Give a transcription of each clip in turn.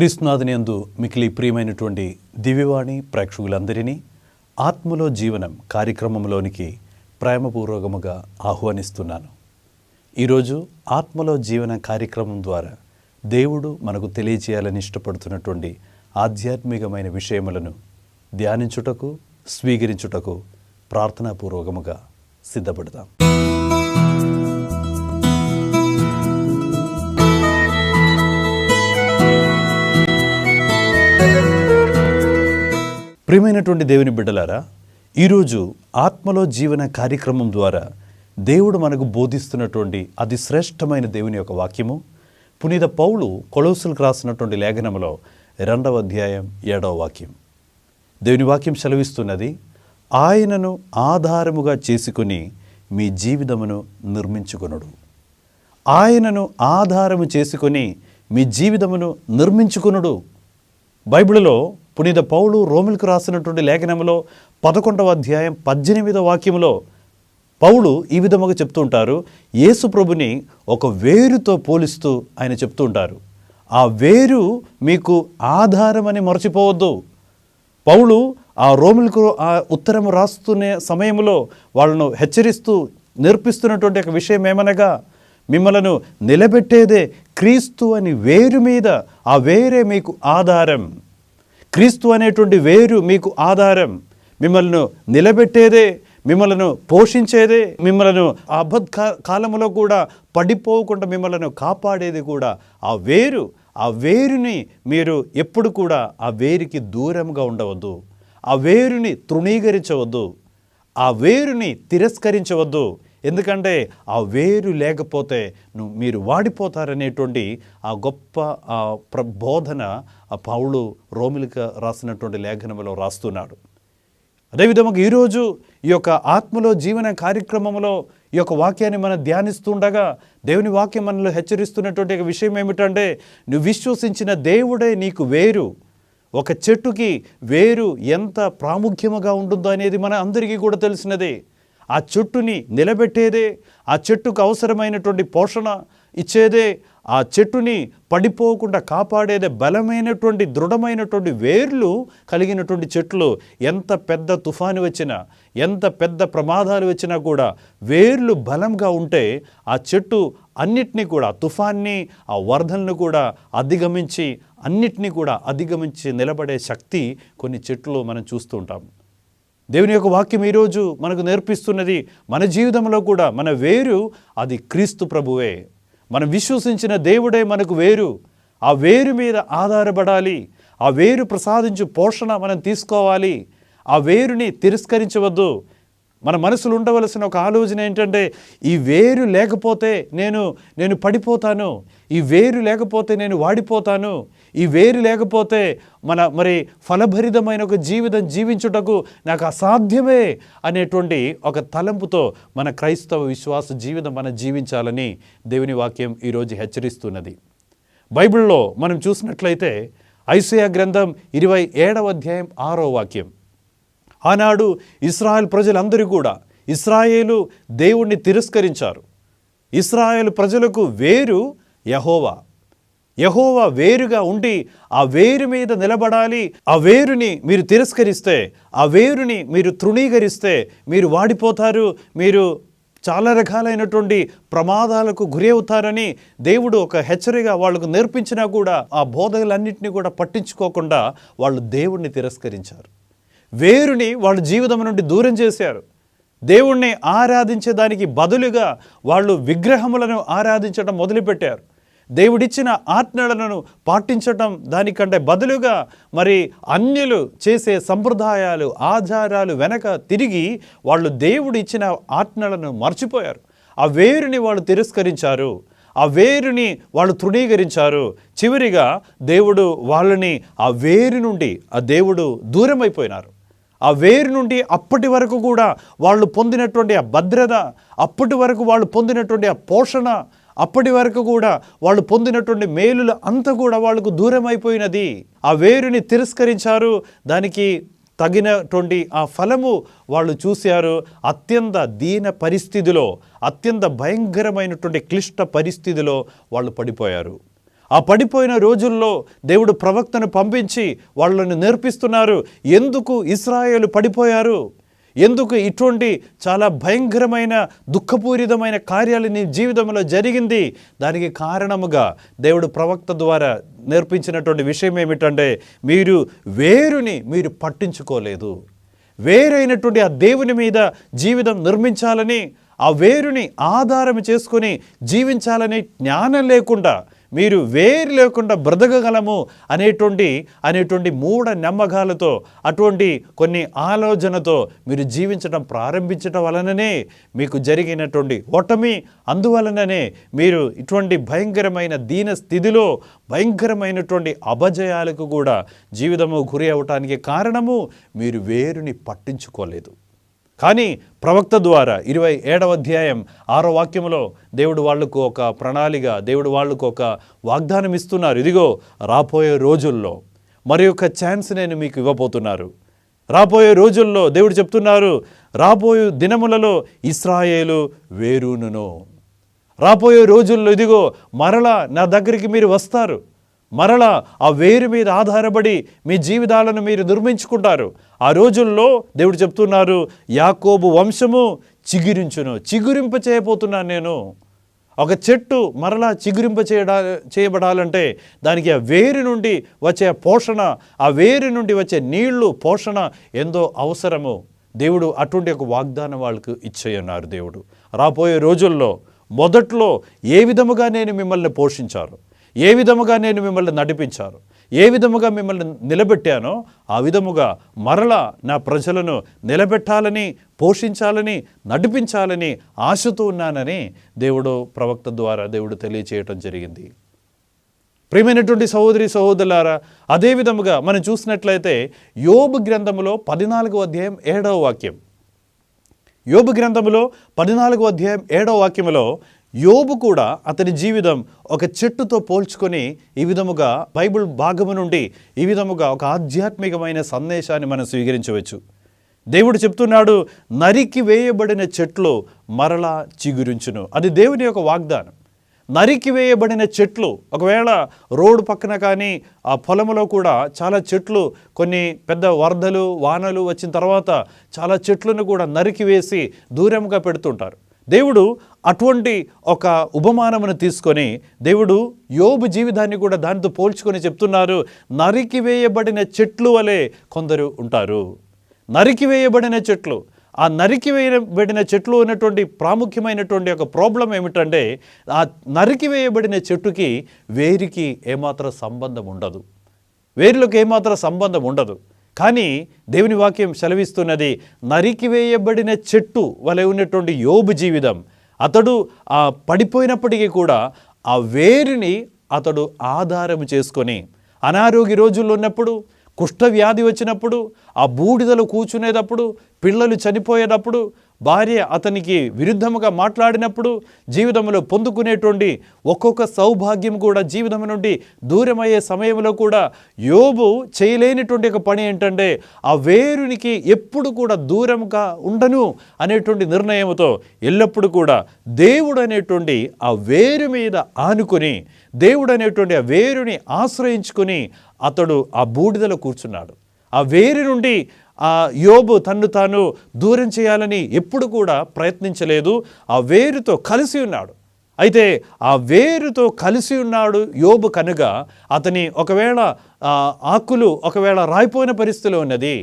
క్రీస్తునాథుని యందు మిక్కిలి ప్రియమైనటువంటి దివ్యవాణి ప్రేక్షకులందరినీ ఆత్మలో జీవనం కార్యక్రమంలోనికి ప్రేమపూర్వకముగా ఆహ్వానిస్తున్నాను. ఈరోజు ఆత్మలో జీవన కార్యక్రమం ద్వారా దేవుడు మనకు తెలియచేయాలని ఇష్టపడుతున్నటువంటి ఆధ్యాత్మికమైన విషయములను ధ్యానించుటకు, స్వీకరించుటకు ప్రార్థనాపూర్వకముగా సిద్ధపడతాం. ప్రియమైనటువంటి దేవుని బిడ్డలారా, ఈరోజు ఆత్మలో జీవన కార్యక్రమం ద్వారా దేవుడు మనకు బోధిస్తున్నటువంటి అతి శ్రేష్టమైన దేవుని యొక్క వాక్యము పునీత పౌలు కొలొస్సీలకు రాసినటువంటి లేఖనములో 2వ అధ్యాయం 7వ వాక్యం. దేవుని వాక్యం సెలవిస్తున్నది, ఆయనను ఆధారముగా చేసుకుని మీ జీవితమును నిర్మించుకొనుడు. ఆయనను ఆధారము చేసుకొని మీ జీవితమును నిర్మించుకొనుడు. బైబిల్లో పునీత పౌలు రోమిలకు రాసినటువంటి లేఖనంలో 11వ అధ్యాయం 18వ వాక్యంలో పౌలు ఈ విధముగా చెప్తూ ఉంటారు. యేసు ప్రభుని ఒక వేరుతో పోలిస్తూ ఆయన చెప్తూ ఉంటారు, ఆ వేరు మీకు ఆధారమని మరచిపోవద్దు. పౌలు ఆ రోమిలకు ఆ ఉత్తరము రాస్తున్న సమయంలో వాళ్ళను హెచ్చరిస్తూ నేర్పిస్తున్నటువంటి ఒక విషయం ఏమనగా, మిమ్మలను నిలబెట్టేదే క్రీస్తు అని వేరు మీద, ఆ వేరే మీకు ఆధారం. క్రీస్తు అనేటువంటి వేరు మీకు ఆధారం. మిమ్మల్ని నిలబెట్టేదే, మిమ్మల్ని పోషించేదే, మిమ్మల్ని ఆపత్ కాలంలో కూడా పడిపోకుండా మిమ్మల్ని కాపాడేది కూడా ఆ వేరు. ఆ వేరుని మీరు ఎప్పుడు కూడా ఆ వేరుకి దూరంగా ఉండవద్దు. ఆ వేరుని తృణీకరించవద్దు. ఆ వేరుని తిరస్కరించవద్దు. ఎందుకంటే ఆ వేరు లేకపోతే మీరు వాడిపోతారనేటువంటి ఆ గొప్ప బోధన ఆ పౌలు రోమిలకు రాసినటువంటి లేఖనంలో రాస్తున్నాడు. అదేవిధంగా ఈరోజు ఈ యొక్క ఆత్మలో జీవన కార్యక్రమంలో ఈ యొక్క వాక్యాన్ని మనం ధ్యానిస్తుండగా దేవుని వాక్యం మనలో హెచ్చరిస్తున్నటువంటి విషయం ఏమిటంటే, నువ్వు విశ్వసించిన దేవుడే నీకు వేరు. ఒక చెట్టుకి వేరు ఎంత ప్రాముఖ్యముగా ఉంటుందో అనేది మన అందరికీ కూడా తెలిసినదే. ఆ చెట్టుని నిలబెట్టేదే, ఆ చెట్టుకు అవసరమైనటువంటి పోషణ ఇచ్చేదే, ఆ చెట్టుని పడిపోకుండా కాపాడేదే బలమైనటువంటి దృఢమైనటువంటి వేర్లు కలిగినటువంటి చెట్లు. ఎంత పెద్ద తుఫాను వచ్చినా, ఎంత పెద్ద ప్రమాదాలు వచ్చినా కూడా వేర్లు బలంగా ఉంటే ఆ చెట్టు అన్నిటినీ కూడా, తుఫాన్ని, ఆ వరదలను కూడా అధిగమించి అన్నిటినీ కూడా అధిగమించి నిలబడే శక్తి కొన్ని చెట్లు మనం చూస్తూ ఉంటాం. దేవుని యొక్క వాక్యం ఈరోజు మనకు నేర్పిస్తున్నది, మన జీవితంలో కూడా మన వేరు అది క్రీస్తు ప్రభువే. మనం విశ్వసించిన దేవుడే మనకు వేరు. ఆ వేరు మీద ఆధారపడాలి. ఆ వేరు ప్రసాదించు పోషణ మనం తీసుకోవాలి. ఆ వేరుని తిరస్కరించవద్దు. మన మనసులో ఉండవలసిన ఒక ఆలోచన ఏంటంటే, ఈ వేరు లేకపోతే నేను పడిపోతాను, ఈ వేరు లేకపోతే నేను వాడిపోతాను, ఈ వేరు లేకపోతే మరి ఫలభరితమైన ఒక జీవితం జీవించుటకు నాకు అసాధ్యమే అనేటువంటి ఒక తలంపుతో మన క్రైస్తవ విశ్వాస జీవితం మనం జీవించాలని దేవుని వాక్యం ఈరోజు హెచ్చరిస్తున్నది. బైబిల్లో మనం చూసినట్లయితే ఐసయా గ్రంథం 27వ అధ్యాయం 6వ వాక్యం. ఆనాడు ఇశ్రాయేలు ప్రజలందరూ కూడా ఇశ్రాయేలు దేవుణ్ణి తిరస్కరించారు. ఇశ్రాయేలు ప్రజలకు వేరు యెహోవా. యెహోవా వేరుగా ఉండి ఆ వేరు మీద నిలబడాలి. ఆ వేరుని మీరు తిరస్కరిస్తే, ఆ వేరుని మీరు తృణీకరిస్తే మీరు వాడిపోతారు, మీరు చాలా రకాలైనటువంటి ప్రమాదాలకు గురి అవుతారని దేవుడు ఒక హెచ్చరిగా వాళ్ళకు నేర్పించినా కూడా ఆ బోధలన్నింటినీ కూడా పట్టించుకోకుండా వాళ్ళు దేవుణ్ణి తిరస్కరించారు. వేరుని వాళ్ళ జీవితం నుండి దూరం చేశారు. దేవుణ్ణి ఆరాధించేదానికి బదులుగా వాళ్ళు విగ్రహములను ఆరాధించడం మొదలుపెట్టారు. దేవుడిచ్చిన ఆజ్ఞలను పాటించటం దానికంటే బదులుగా మరి అన్యులు చేసే సంప్రదాయాలు, ఆచారాలు వెనక తిరిగి వాళ్ళు దేవుడు ఇచ్చిన ఆజ్ఞలను మర్చిపోయారు. ఆ వేరుని వాళ్ళు తిరస్కరించారు. ఆ వేరుని వాళ్ళు తృణీకరించారు. చివరిగా దేవుడు వాళ్ళని ఆ వేరు నుండి ఆ దేవుడు దూరం అయిపోయినారు. ఆ వేరు నుండి అప్పటి వరకు కూడా వాళ్ళు పొందినటువంటి ఆ భద్రత, అప్పటి వరకు వాళ్ళు పొందినటువంటి ఆ పోషణ, అప్పటి వరకు కూడా వాళ్ళు పొందినటువంటి మేలులు అంతా కూడా వాళ్ళకు దూరం అయిపోయినది. ఆ వేరుని తిరస్కరించారు. దానికి తగినటువంటి ఆ ఫలము వాళ్ళు చూశారు. అత్యంత దీన పరిస్థితిలో, అత్యంత భయంకరమైనటువంటి క్లిష్ట పరిస్థితిలో వాళ్ళు పడిపోయారు. ఆ పడిపోయిన రోజుల్లో దేవుడు ప్రవక్తను పంపించి వాళ్ళని నేర్పిస్తున్నారు. ఎందుకు ఇశ్రాయేలు పడిపోయారు, ఎందుకు ఇటువంటి చాలా భయంకరమైన దుఃఖపూరితమైన కార్యాలు నీ జీవితంలో జరిగింది, దానికి కారణముగా దేవుడు ప్రవక్త ద్వారా నేర్పించినటువంటి విషయం ఏమిటంటే, వేరుని మీరు పట్టించుకోలేదు. వేరైనటువంటి ఆ దేవుని మీద జీవితం నిర్మించాలని, ఆ వేరుని ఆధారం చేసుకొని జీవించాలని జ్ఞానం లేకుండా, మీరు వేరు లేకుండా బ్రతకగలము అనేటువంటి మూఢ నమ్మకాలతో, అటువంటి కొన్ని ఆలోచనతో మీరు జీవించడం ప్రారంభించడం వలననే మీకు జరిగినటువంటి ఓటమి, అందువలననే మీరు ఇటువంటి భయంకరమైన దీన స్థితిలో భయంకరమైనటువంటి అపజయాలకు కూడా జీవితము గురి అవటానికి కారణము మీరు వేరుని పట్టించుకోలేదు. కానీ ప్రవక్త ద్వారా 27వ అధ్యాయం 6వ వాక్యంలో దేవుడు వాళ్లకు ఒక ప్రణాళిక, దేవుడు వాళ్లకు ఒక వాగ్దానం ఇస్తున్నారు. ఇదిగో రాబోయే రోజుల్లో మరి ఒక ఛాన్స్ నేను మీకు ఇవ్వబోతున్నారు. రాబోయే రోజుల్లో దేవుడు చెప్తున్నారు, రాబోయే దినములలో ఇశ్రాయేలు వేరునును. రాబోయే రోజుల్లో ఇదిగో మరలా నా దగ్గరికి మీరు వస్తారు. మరలా ఆ వేరు మీద ఆధారపడి మీ జీవితాలను మీరు నిర్మించుకుంటారు. ఆ రోజుల్లో దేవుడు చెప్తున్నారు, యాకోబు వంశము చిగురింప చేయబోతున్నాను నేను. ఒక చెట్టు మరలా చేయబడాలంటే దానికి ఆ వేరు నుండి వచ్చే పోషణ, ఆ వేరు నుండి వచ్చే నీళ్లు, పోషణ ఎంతో అవసరము. దేవుడు అటువంటి ఒక వాగ్దానం వాళ్ళకు ఇచ్చేయన్నారు. దేవుడు రాబోయే రోజుల్లో మొదట్లో ఏ విధముగా నేను మిమ్మల్ని పోషించారు, ఏ విధముగా నేను మిమ్మల్ని నడిపించాను, ఏ విధముగా మిమ్మల్ని నిలబెట్టానో ఆ విధముగా మరలా నా ప్రజలను నిలబెట్టాలని, పోషించాలని, నడిపించాలని ఆశతో ఉన్నానని దేవుడు ప్రవక్త ద్వారా దేవుడు తెలియచేయటం జరిగింది. ప్రియమైనటువంటి సహోదరి సహోదరులారా, అదే విధముగా మనం చూసినట్లయితే యోబు గ్రంథములో 14వ అధ్యాయం 7వ వాక్యం, యోబు గ్రంథములో 14వ అధ్యాయం 7వ వాక్యములో యోబు కూడా అతని జీవితం ఒక చెట్టుతో పోల్చుకొని ఈ విధముగా బైబిల్ భాగము నుండి ఈ విధముగా ఒక ఆధ్యాత్మికమైన సందేశాన్ని మనం స్వీకరించవచ్చు. దేవుడు చెప్తున్నాడు, నరికి వేయబడిన చెట్లు మరలా చిగురించును. అది దేవుని యొక్క వాగ్దానం. నరికి వేయబడిన చెట్లు, ఒకవేళ రోడ్డు పక్కన కానీ ఆ పొలంలో కూడా చాలా చెట్లు, కొన్ని పెద్ద వరదలు వానలు వచ్చిన తర్వాత చాలా చెట్లను కూడా నరికి వేసి దూరంగా పెడుతుంటారు. దేవుడు అటువంటి ఒక ఉపమానమును తీసుకొని దేవుడు యోబు జీవితాన్ని కూడా దానితో పోల్చుకొని చెప్తున్నారు, నరికి వేయబడిన చెట్లు వలె కొందరు ఉంటారు. నరికి వేయబడిన చెట్లు, ఆ నరికి వేయబడిన చెట్లు ఉన్నటువంటి ప్రాముఖ్యమైనటువంటి ఒక ప్రాబ్లం ఏమిటంటే, ఆ నరికి వేయబడిన చెట్టుకి వేరికి ఏమాత్రం సంబంధం ఉండదు, వేరులకు ఏమాత్రం సంబంధం ఉండదు. కానీ దేవుని వాక్యం సెలవిస్తున్నది, నరికి వేయబడిన చెట్టు వలె ఉన్నటువంటి యోబు జీవితం, అతడు ఆ పడిపోయినప్పటికీ కూడా ఆ వేరుని అతడు ఆధారం చేసుకొని, అనారోగ్య రోజుల్లో ఉన్నప్పుడు, కుష్ఠవ్యాధి వచ్చినప్పుడు, ఆ బూడిదలో కూర్చునేటప్పుడు, పిల్లలు చనిపోయేటప్పుడు, భార్య అతనికి విరుద్ధముగా మాట్లాడినప్పుడు, జీవితంలో పొందుకునేటువంటి ఒక్కొక్క సౌభాగ్యం కూడా జీవితం నుండి దూరమయ్యే సమయంలో కూడా యోబు చేయలేనిటువంటి ఒక పని ఏంటంటే, ఆ వేరునికి ఎప్పుడు కూడా దూరంగా ఉండను అనేటువంటి నిర్ణయంతో ఎల్లప్పుడూ కూడా దేవుడు అనేటువంటి ఆ వేరు మీద ఆనుకొని, దేవుడు అనేటువంటి ఆ వేరుని ఆశ్రయించుకొని అతడు ఆ బూడిదలో కూర్చున్నాడు. ఆ వేరు నుండి ఆ యోబు తన్ను తాను దూరం చేయాలని ఎప్పుడు కూడా ప్రయత్నించలేదు. ఆ వేరుతో కలిసి ఉన్నాడు. అయితే ఆ వేరుతో కలిసి ఉన్నాడు యోబు కనుక అతని ఒకవేళ ఆకులు ఒకవేళ రాయిపోయిన పరిస్థితిలో ఉన్నది,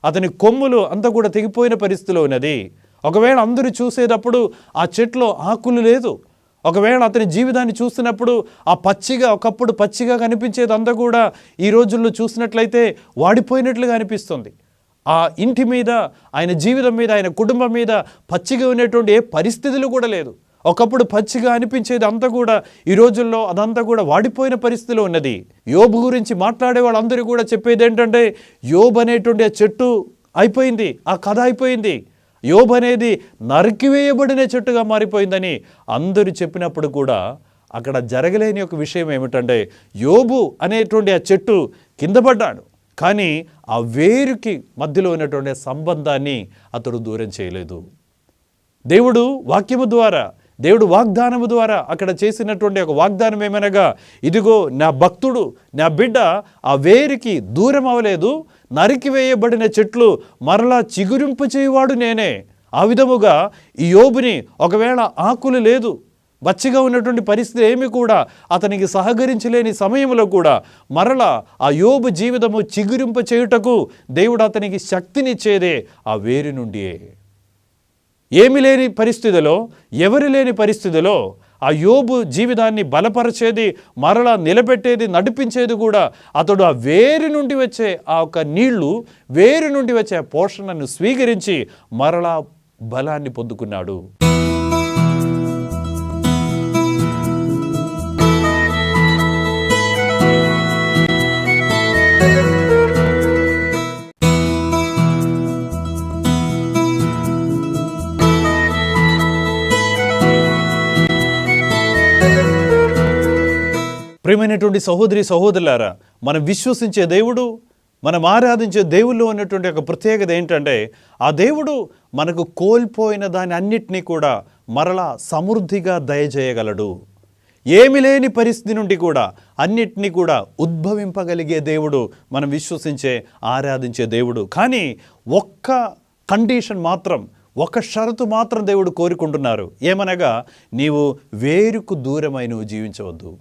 అతని కొమ్ములు అంతా కూడా తెగిపోయిన పరిస్థితిలో ఉన్నది, ఒకవేళ అందరూ చూసేటప్పుడు ఆ చెట్లో ఆకులు లేదు, ఒకవేళ అతని జీవితాన్ని చూస్తున్నప్పుడు ఆ ఒకప్పుడు పచ్చిగా కనిపించేదంతా కూడా ఈ రోజుల్లో చూసినట్లయితే వాడిపోయినట్లుగా అనిపిస్తుంది. ఆ ఇంటి మీద, ఆయన జీవితం మీద, ఆయన కుటుంబం మీద పచ్చిగా ఉన్నటువంటి ఏ పరిస్థితులు కూడా లేదు. ఒకప్పుడు పచ్చిగా అనిపించేది అంతా కూడా ఈ రోజుల్లో అదంతా కూడా వాడిపోయిన పరిస్థితిలో ఉన్నది. యోబు గురించి మాట్లాడే వాళ్ళందరూ కూడా చెప్పేది ఏంటంటే, యోబు అనేటువంటి ఆ చెట్టు అయిపోయింది, ఆ కథ అయిపోయింది, యోబు అనేది నరికివేయబడిన చెట్టుగా మారిపోయిందని అందరూ చెప్పినప్పుడు కూడా అక్కడ జరగలేని ఒక విషయం ఏమిటంటే, యోబు అనేటువంటి ఆ చెట్టు కింద పడ్డాడు, కానీ ఆ వేరుకి మధ్యలో ఉన్నటువంటి సంబంధాన్ని అతడు దూరం చేయలేదు. దేవుడు వాక్యము ద్వారా దేవుడు వాగ్దానము ద్వారా అక్కడ చేసినటువంటి ఒక వాగ్దానం ఏమనగా, ఇదిగో నా భక్తుడు, నా బిడ్డ ఆ వేరికి దూరం అవ్వలేదు, నరికివేయబడిన చెట్లు మరలా చిగురింపు చేయువాడు నేనే. ఆ విధముగా ఈ యోబుని ఒకవేళ ఆకులు లేదు, బచ్చిగా ఉన్నటువంటి పరిస్థితి ఏమి కూడా అతనికి సహకరించలేని సమయంలో కూడా మరలా ఆ యోబు జీవితము చిగురింప చేయుటకు దేవుడు అతనికి శక్తినిచ్చేదే ఆ వేరు నుండియే. ఏమి లేని పరిస్థితిలో, ఎవరు లేని పరిస్థితిలో ఆ యోబు జీవితాన్ని బలపరిచేది, మరలా నిలబెట్టేది, నడిపించేది కూడా అతడు ఆ వేరు నుండి వచ్చే ఆ ఒక నీళ్లు, వేరు నుండి వచ్చే పోషణను స్వీకరించి మరలా బలాన్ని పొందుకున్నాడు. ప్రియమైనటువంటి సహోదరి సహోదరులారా, మనం విశ్వసించే దేవుడు, మనం ఆరాధించే దేవుల్లో ఉన్నటువంటి ఒక ప్రత్యేకత ఏంటంటే, ఆ దేవుడు మనకు కోల్పోయిన దాని అన్నిటినీ కూడా మరలా సమృద్ధిగా దయచేయగలడు. ఏమి లేని పరిస్థితి నుండి కూడా అన్నిటినీ కూడా ఉద్భవింపగలిగే దేవుడు మనం విశ్వసించే ఆరాధించే దేవుడు. కానీ ఒక్క కండిషన్ మాత్రం, ఒక షరతు మాత్రం దేవుడు కోరుకుంటున్నారు. ఏమనగా, నీవు వేరుకు దూరమై నువ్వు జీవించవద్దు.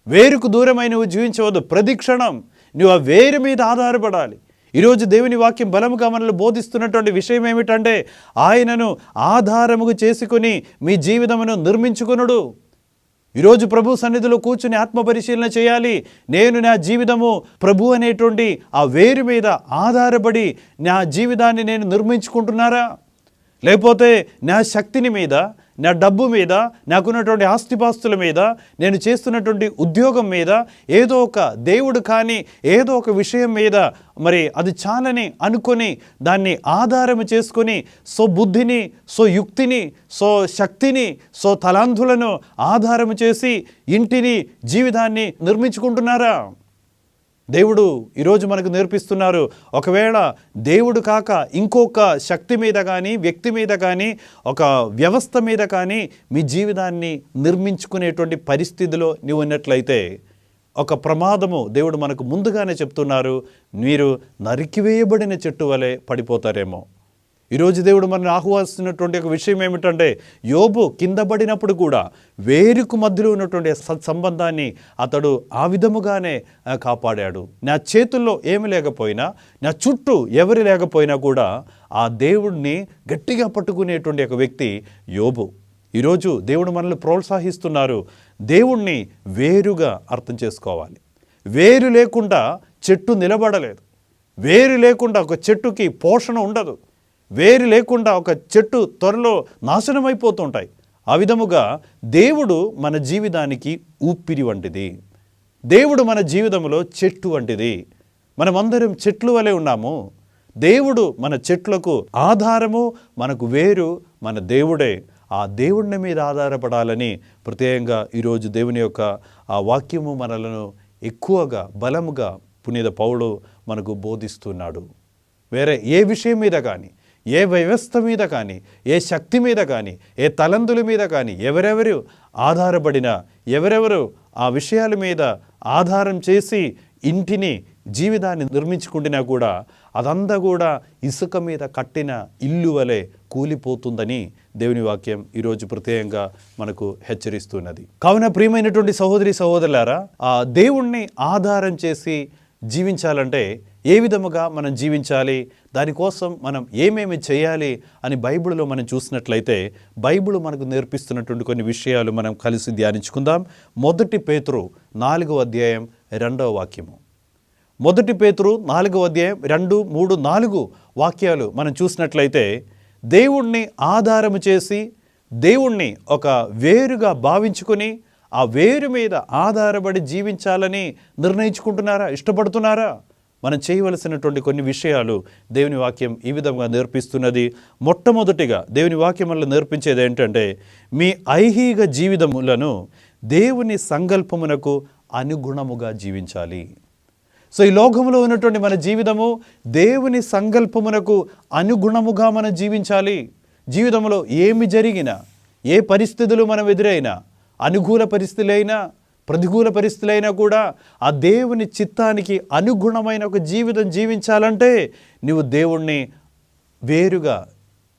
వేరుకు దూరమై నువ్వు జీవించవద్దు. ప్రతి క్షణం నువ్వు ఆ వేరు మీద ఆధారపడాలి. ఈరోజు దేవుని వాక్యం బలముగా మనల్ని బోధిస్తున్నటువంటి విషయం ఏమిటంటే, ఆయనను ఆధారముగా చేసుకుని మీ జీవితమును నిర్మించుకొనుడు. ఈరోజు ప్రభు సన్నిధిలో కూర్చుని ఆత్మపరిశీలన చేయాలి. నేను నా జీవితము ప్రభు అనేటువంటి ఆ వేరు మీద ఆధారపడి నా జీవితాన్ని నేను నిర్మించుకుంటున్నారా? లేకపోతే నా శక్తిని మీద, నా డబ్బు మీద, నాకున్నటువంటి ఆస్తిపాస్తుల మీద, నేను చేస్తున్నటువంటి ఉద్యోగం మీద, ఏదో ఒక దేవుడు కానీ ఏదో ఒక విషయం మీద మరి అది చాలని అనుకొని దాన్ని ఆధారం చేసుకొని బుద్ధిని, యుక్తిని, శక్తిని, తలాంతులను ఆధారం చేసి ఇంటిని, జీవితాన్ని నిర్మించుకుంటున్నారా? దేవుడు ఈరోజు మనకు నేర్పిస్తున్నారు, ఒకవేళ దేవుడు కాక ఇంకొక శక్తి మీద కానీ, వ్యక్తి మీద కానీ, ఒక వ్యవస్థ మీద కానీ మీ జీవితాన్ని నిర్మించుకునేటువంటి పరిస్థితిలో నీవు ఉన్నట్లయితే ఒక ప్రమాదము దేవుడు మనకు ముందుగానే చెప్తున్నారు. మీరు నరికివేయబడిన చెట్టు వలె పడిపోతారేమో. ఈరోజు దేవుడు మనల్ని ఆహ్వానిస్తున్నటువంటి ఒక విషయం ఏమిటంటే, యోబు కింద పడినప్పుడు కూడా వేరుకు మధ్యలో ఉన్నటువంటి సత్సంబంధాన్ని అతడు ఆ విధముగానే కాపాడాడు. నా చేతుల్లో ఏమి లేకపోయినా, నా చుట్టూ ఎవరు లేకపోయినా కూడా ఆ దేవుడిని గట్టిగా పట్టుకునేటువంటి ఒక వ్యక్తి యోబు. ఈరోజు దేవుడు మనల్ని ప్రోత్సహిస్తున్నారు. దేవుణ్ణి వేరుగా అర్థం చేసుకోవాలి. వేరు లేకుండా చెట్టు నిలబడలేదు. వేరు లేకుండా ఒక చెట్టుకి పోషణ ఉండదు. వేరు లేకుండా ఒక చెట్టు త్వరలో నాశనం అయిపోతుంటాయి. ఆ విధముగా దేవుడు మన జీవితానికి ఊపిరి వంటిది. దేవుడు మన జీవితంలో చెట్టు వంటిది. మనమందరం చెట్లు వలె ఉన్నాము. దేవుడు మన చెట్లకు ఆధారము, మనకు వేరు మన దేవుడే. ఆ దేవుడిని మీద ఆధారపడాలని ప్రత్యేకంగా ఈరోజు దేవుని యొక్క ఆ వాక్యము మనలను ఎక్కువగా బలముగా పునీత పౌలు మనకు బోధిస్తున్నాడు. వేరే ఏ విషయం మీద కానీ, ఏ వ్యవస్థ మీద కానీ, ఏ శక్తి మీద కానీ, ఏ తలంతుల మీద కానీ ఎవరెవరు ఆధారపడినా, ఎవరెవరు ఆ విషయాల మీద ఆధారం చేసి ఇంటిని, జీవితాన్ని నిర్మించుకుంటున్నా కూడా అదంతా కూడా ఇసుక మీద కట్టిన ఇల్లు వలె కూలిపోతుందని దేవుని వాక్యం ఈరోజు ప్రత్యేకంగా మనకు హెచ్చరిస్తున్నది. కావున ప్రియమైనటువంటి సహోదరి సహోదరులారా, ఆ దేవుణ్ణి ఆధారం చేసి జీవించాలంటే ఏ విధముగా మనం జీవించాలి, దానికోసం మనం ఏమేమి చేయాలి అని బైబిల్లో మనం చూసినట్లయితే బైబిల్ మనకు నేర్పిస్తున్నటువంటి కొన్ని విషయాలు మనం కలిసి ధ్యానించుకుందాం. 1 పేతురు 4వ అధ్యాయం 2వ వాక్యము. 1 పేతురు 4వ అధ్యాయం 2, 3, 4 వాక్యాలు మనం చూసినట్లయితే దేవుణ్ణి ఆధారము చేసి, దేవుణ్ణి ఒక వేరుగా భావించుకొని ఆ వేరు మీద ఆధారపడి జీవించాలని నిర్ణయించుకుంటున్నారా, ఇష్టపడుతున్నారా? మనం చేయవలసినటువంటి కొన్ని విషయాలు దేవుని వాక్యం ఈ విధంగా నేర్పిస్తున్నది. మొట్టమొదటిగా దేవుని వాక్యం మనల్ని నేర్పించేది ఏంటంటే, మీ ఐహిక జీవితములను దేవుని సంకల్పమునకు అనుగుణముగా జీవించాలి. ఈ లోకంలో ఉన్నటువంటి మన జీవితము దేవుని సంకల్పమునకు అనుగుణముగా మనం జీవించాలి. జీవితంలో ఏమి జరిగినా, ఏ పరిస్థితులు మనం ఎదురైనా, అనుకూల పరిస్థితులైనా ప్రతికూల పరిస్థితులైనా కూడా ఆ దేవుని చిత్తానికి అనుగుణమైన ఒక జీవితం జీవించాలంటే నువ్వు దేవుణ్ణి వేరుగా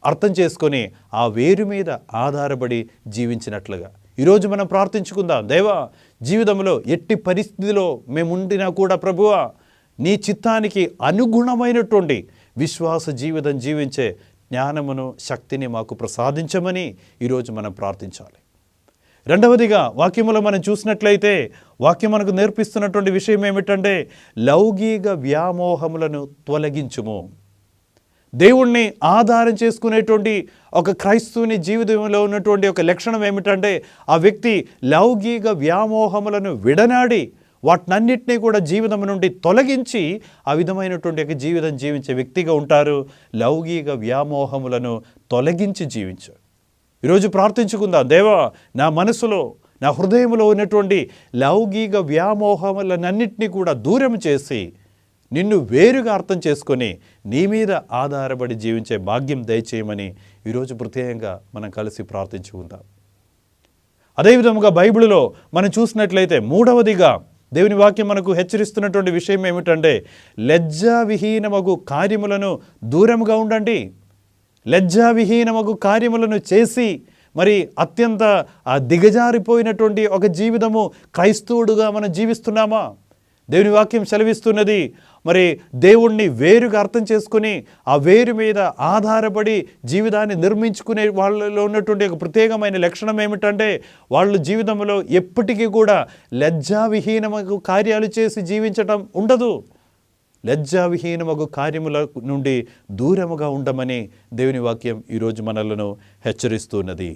అర్థం చేసుకొని ఆ వేరు మీద ఆధారపడి జీవించినట్లుగా. ఈరోజు మనం ప్రార్థించుకుందాం, దేవా జీవితంలో ఎట్టి పరిస్థితిలో మేముండినా కూడా ప్రభువా నీ చిత్తానికి అనుగుణమైనటువంటి విశ్వాస జీవితం జీవించే జ్ఞానమును శక్తిని మాకు ప్రసాదించమని ఈరోజు మనం ప్రార్థించాలి. రెండవదిగా వాక్యములో మనం చూసినట్లయితే వాక్యం మనకు నేర్పిస్తున్నటువంటి విషయం ఏమిటంటే లౌకిక వ్యామోహములను తొలగించుము. దేవుణ్ణి ఆధారం చేసుకునేటువంటి ఒక క్రైస్తవుని జీవితంలో ఉన్నటువంటి ఒక లక్షణం ఏమిటంటే ఆ వ్యక్తి లౌకిక వ్యామోహములను విడనాడి వాటినన్నిటినీ కూడా జీవితం నుండి తొలగించి ఆ విధమైనటువంటి ఒక జీవితం జీవించే వ్యక్తిగా ఉంటారు. లౌకిక వ్యామోహములను తొలగించి జీవించారు. ఈరోజు ప్రార్థించుకుందాం, దేవా నా మనసులో నా హృదయంలో ఉన్నటువంటి లౌకిక వ్యామోహములనన్నింటినీ కూడా దూరం చేసి నిన్ను వేరుగా అర్థం చేసుకొని నీ మీద ఆధారపడి జీవించే భాగ్యం దయచేయమని ఈరోజు ప్రత్యేకంగా మనం కలిసి ప్రార్థించుకుందాం. అదేవిధంగా బైబిల్లో మనం చూసినట్లయితే మూడవదిగా దేవుని వాక్యం మనకు హెచ్చరిస్తున్నటువంటి విషయం ఏమిటంటే లజ్జావిహీనమగు కార్యములను దూరముగా ఉండండి. లజ్జావిహీనమగు కార్యములను చేసి మరి అత్యంత దిగజారిపోయినటువంటి ఒక జీవితము క్రైస్తవుడుగా మనం జీవిస్తున్నామా? దేవుని వాక్యం సెలవిస్తున్నది మరి దేవుణ్ణి వేరుగా అర్థం చేసుకుని ఆ వేరు మీద ఆధారపడి జీవితాన్ని నిర్మించుకునే వాళ్ళలో ఉన్నటువంటి ఒక ప్రత్యేకమైన లక్షణం ఏమిటంటే వాళ్ళు జీవితంలో ఎప్పటికీ కూడా లజ్జావిహీనమగు కార్యాలు చేసి జీవించటం ఉండదు. లజ్జావిహీనమగు కార్యముల నుండి దూరముగా ఉండమని దేవుని వాక్యం ఈరోజు మనలను హెచ్చరిస్తున్నది.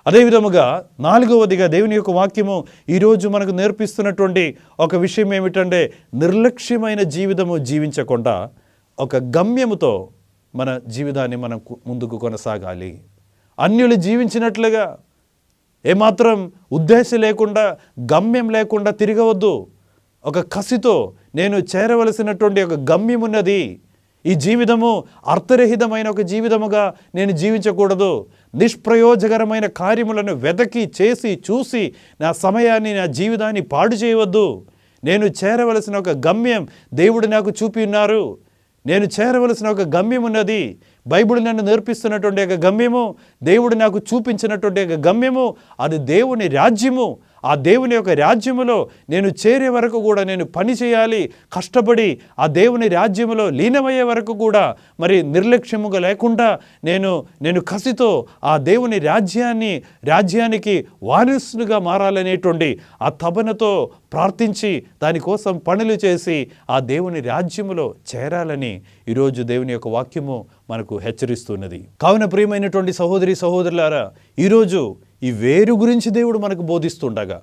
అదేవిధముగా నాలుగవదిగా దేవుని యొక్క వాక్యము ఈరోజు మనకు నేర్పిస్తున్నటువంటి ఒక విషయం ఏమిటంటే నిర్లక్ష్యమైన జీవితము జీవించకుండా ఒక గమ్యముతో మన జీవితాన్ని మనం ముందుకు కొనసాగాలి. అన్యులు జీవించినట్లుగా ఏమాత్రం ఉద్దేశం లేకుండా గమ్యం లేకుండా తిరగవద్దు. ఒక కసితో నేను చేరవలసినటువంటి ఒక గమ్యం ఉన్నది. ఈ జీవితము అర్థరహితమైన ఒక జీవితముగా నేను జీవించకూడదు. నిష్ప్రయోజకరమైన కార్యములను వెతకి చేసి చూసి నా సమయాన్ని నా జీవితాన్ని పాడు చేయవద్దు. నేను చేరవలసిన ఒక గమ్యం దేవుడు నాకు చూపి ఉన్నారు. నేను చేరవలసిన ఒక గమ్యం ఉన్నది. బైబిల్ నన్ను నేర్పిస్తున్నటువంటి ఒక గమ్యము, దేవుడు నాకు చూపించినటువంటి ఒక గమ్యము, అది దేవుని రాజ్యము. ఆ దేవుని యొక్క రాజ్యములో నేను చేరే వరకు కూడా నేను పని చేయాలి, కష్టపడి ఆ దేవుని రాజ్యములో లీనమయ్యే వరకు కూడా మరి నిర్లక్ష్యముగా లేకుండా నేను కసితో ఆ దేవుని రాజ్యానికి వారసులుగా మారాలనేటువంటి ఆ తపనతో ప్రార్థించి దానికోసం పనులు చేసి ఆ దేవుని రాజ్యములో చేరాలని ఈరోజు దేవుని యొక్క వాక్యము మనకు హెచ్చరిస్తున్నది. కావున ప్రియమైనటువంటి సహోదరి సహోదరులారా, ఈరోజు ఈ వేరు గురించి దేవుడు మనకు బోధిస్తుండగా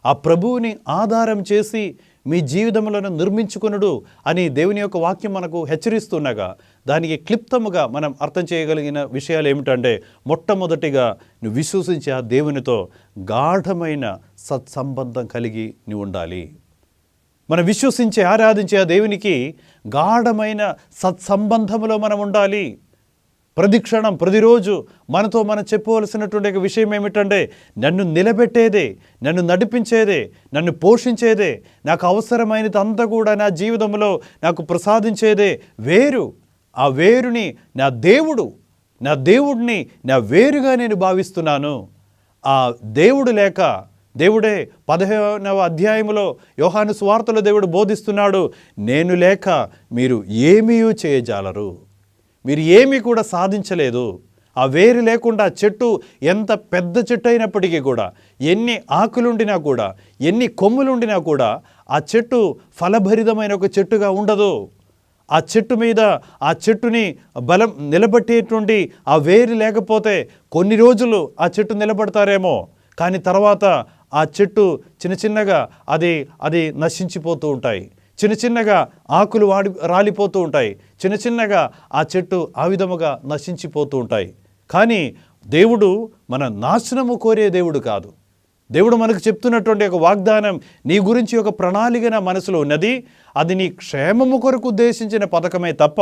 ఆ ప్రభువుని ఆధారం చేసి మీ జీవితములను నిర్మించుకొనుడు అని దేవుని యొక్క వాక్యం మనకు హెచ్చరిస్తుండగా దానికి క్లుప్తముగా మనం అర్థం చేయగలిగిన విషయాలు ఏమిటంటే మొట్టమొదటిగా నువ్వు విశ్వసించే ఆ దేవునితో గాఢమైన సత్సంబంధం కలిగి నువ్వు ఉండాలి. మనం విశ్వసించే ఆరాధించే ఆ దేవునికి గాఢమైన సత్సంబంధములో మనం ఉండాలి. ప్రతిక్షణం ప్రతిరోజు మనతో మనం చెప్పవలసినటువంటి ఒక విషయం ఏమిటంటే నన్ను నిలబెట్టేదే, నన్ను నడిపించేదే, నన్ను పోషించేదే, నాకు అవసరమైనది అంతా కూడా నా జీవితంలో నాకు ప్రసాదించేదే వేరు. ఆ వేరుని నా దేవుడిని నా వేరుగా నేను భావిస్తున్నాను. ఆ దేవుడు లేక దేవుడే 15వ అధ్యాయములో యోహాను సువార్తలో దేవుడు బోధిస్తున్నాడు, నేను లేక మీరు ఏమీ చేయజాలరు, మీరు ఏమీ కూడా సాధించలేదు. ఆ వేరు లేకుండా చెట్టు ఎంత పెద్ద చెట్టు అయినప్పటికీ కూడా, ఎన్ని ఆకులుండినా కూడా, ఎన్ని కొమ్ములుండినా కూడా ఆ చెట్టు ఫలభరితమైన ఒక చెట్టుగా ఉండదు. ఆ చెట్టు మీద ఆ చెట్టుని బలం నిలబట్టేటువంటి ఆ వేరు లేకపోతే కొన్ని రోజులు ఆ చెట్టు నిలబడతారేమో, కానీ తర్వాత ఆ చెట్టు చిన్నగా అది నశించిపోతూ ఉంటాయి. చిన్నగా ఆకులు రాలిపోతూ ఉంటాయి. చిన్నగా ఆ చెట్టు ఆ విధముగా నశించిపోతూ ఉంటాయి. కానీ దేవుడు మన నాశనము కోరే దేవుడు కాదు. దేవుడు మనకు చెప్తున్నటువంటి ఒక వాగ్దానం, నీ గురించి ఒక ప్రణాళిక నా మనసులో ఉన్నది, అది నీ క్షేమము కొరకు ఉద్దేశించిన పథకమే తప్ప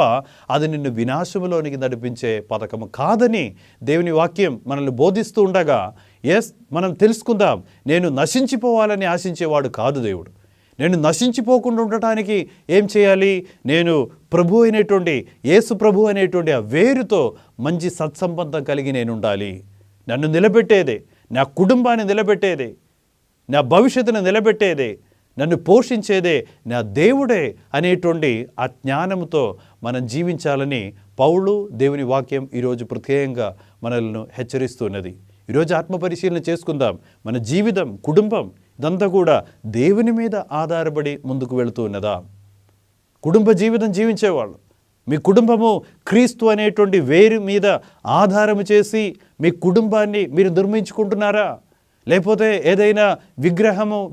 అది నిన్ను వినాశములోనికి నడిపించే పథకము కాదని దేవుని వాక్యం మనల్ని బోధిస్తూ ఉండగా, మనం తెలుసుకుందాం, నేను నశించిపోవాలని ఆశించేవాడు కాదు దేవుడు. నేను నశించిపోకుండా ఉండటానికి ఏం చేయాలి? నేను ప్రభు అయినటువంటి యేసు ప్రభు అనేటువంటి ఆ వేరుతో మంచి సత్సంబంధం కలిగి నేను ఉండాలి. నన్ను నిలబెట్టేదే, నా కుటుంబాన్ని నిలబెట్టేదే, నా భవిష్యత్తును నిలబెట్టేదే, నన్ను పోషించేదే నా దేవుడే అనేటువంటి ఆ జ్ఞానంతో మనం జీవించాలని పౌలు దేవుని వాక్యం ఈరోజు ప్రత్యేకంగా మనల్ని హెచ్చరిస్తున్నది. ఈరోజు ఆత్మపరిశీలన చేసుకుందాం. మన జీవితం, కుటుంబం ఇదంతా కూడా దేవుని మీద ఆధారపడి ముందుకు వెళుతూ ఉన్నదా? కుటుంబ జీవితం జీవించేవాళ్ళు, మీ కుటుంబము క్రీస్తు అనేటువంటి వేరు మీద ఆధారము చేసి మీ కుటుంబాన్ని మీరు నిర్మించుకుంటున్నారా? లేకపోతే ఏదైనా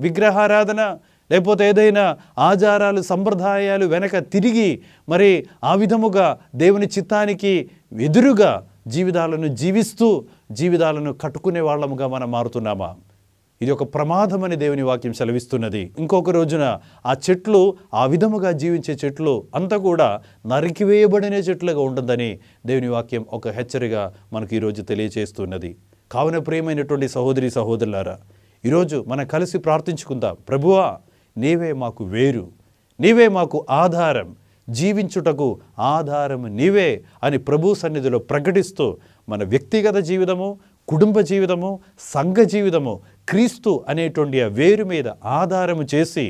విగ్రహారాధన, లేకపోతే ఏదైనా ఆచారాలు సంప్రదాయాలు వెనక తిరిగి మరి ఆ విధముగా దేవుని చిత్తానికి ఎదురుగా జీవితాలను కట్టుకునే వాళ్ళముగా మనం మారుతున్నామా? ఇది ఒక ప్రమాదమని దేవుని వాక్యం సెలవిస్తున్నది. ఇంకొక రోజున ఆ చెట్లు, ఆ విధముగా జీవించే చెట్లు అంతా కూడా నరికివేయబడిన చెట్లుగా ఉంటుందని దేవుని వాక్యం ఒక హెచ్చరిగా మనకు ఈరోజు తెలియజేస్తున్నది. కావున ప్రియమైనటువంటి సహోదరి సహోదరులారా, ఈరోజు మనం కలిసి ప్రార్థించుకుందాం. ప్రభువా, నీవే మాకు వేరు, నీవే మాకు ఆధారం, జీవించుటకు ఆధారం నీవే అని ప్రభు సన్నిధిలో ప్రకటిస్తూ మన వ్యక్తిగత జీవితము, కుటుంబ జీవితము, సంఘ జీవితము క్రీస్తు అనేటువంటి ఆ వేరు మీద ఆధారము చేసి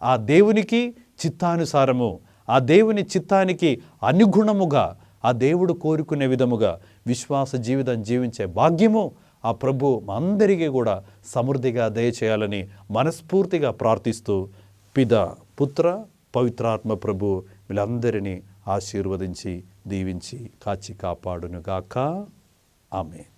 ఆ దేవునికి చిత్తానుసారము, ఆ దేవుని చిత్తానికి అనుగుణముగా, ఆ దేవుడు కోరుకునే విధముగా విశ్వాస జీవితం జీవించే భాగ్యము ఆ ప్రభు అందరికీ కూడా సమృద్ధిగా దయచేయాలని మనస్ఫూర్తిగా ప్రార్థిస్తూ పితా, పుత్ర, పవిత్రాత్మ ప్రభు వీళ్ళందరినీ ఆశీర్వదించి దీవించి కాచి కాపాడునుగాక. ఆమేన్.